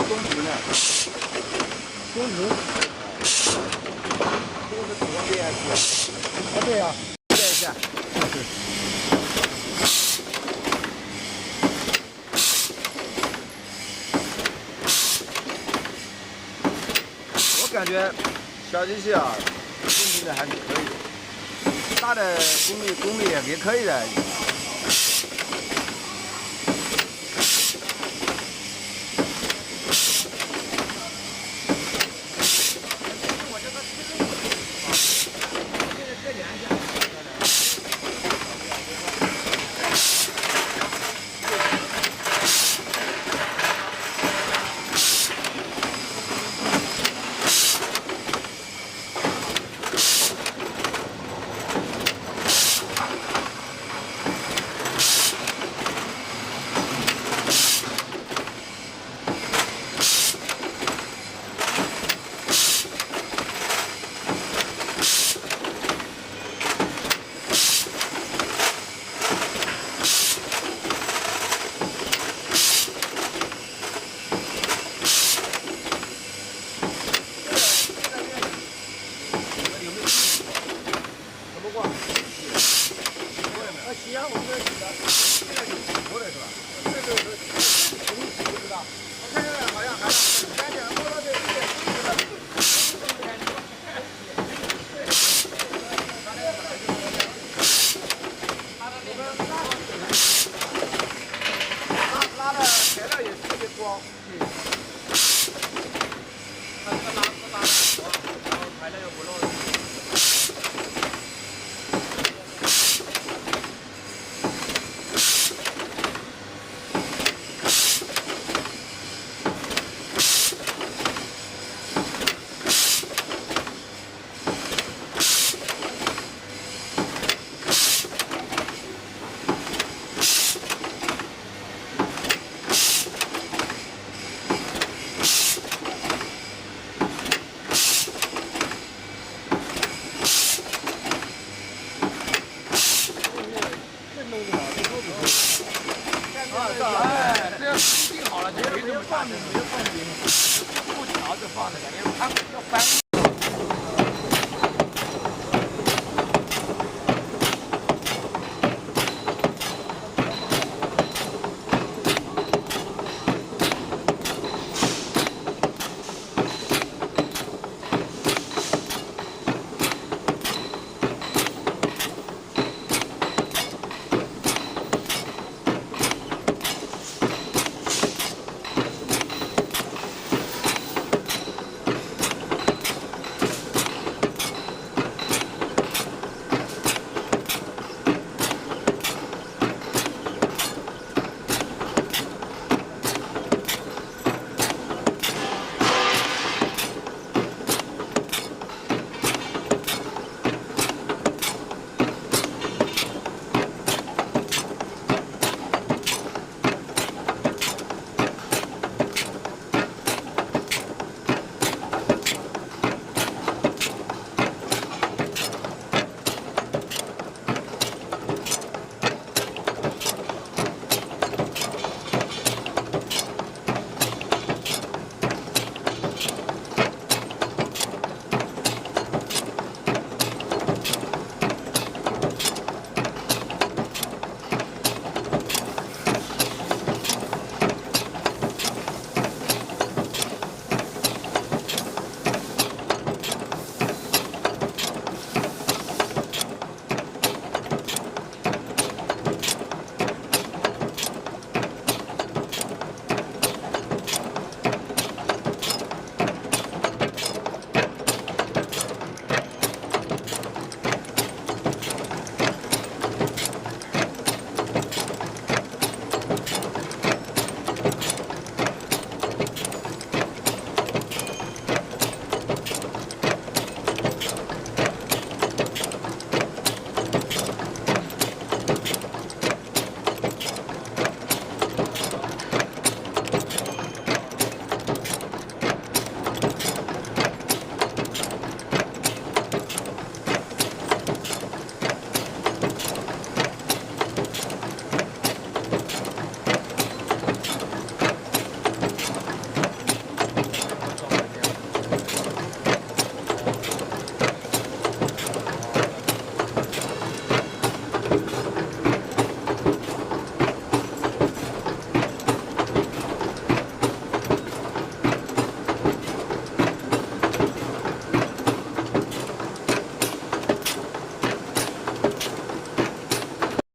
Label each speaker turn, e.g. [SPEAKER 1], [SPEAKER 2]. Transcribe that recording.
[SPEAKER 1] 中途呢？中途。这个是左边是？啊，对呀、啊，这一下。我感觉小机器啊，运行的还是可以的，大的功率也可以的。西安我们这几个，现在有起锅的是吧？这个是从起不知道。我看这个好像还3点摸到这1点4的。拉的材料也特别光。它这个拉的光，然后材料又不漏。哎，这要定好了就没这么大，没有放紧，不调就放那个，你看要翻。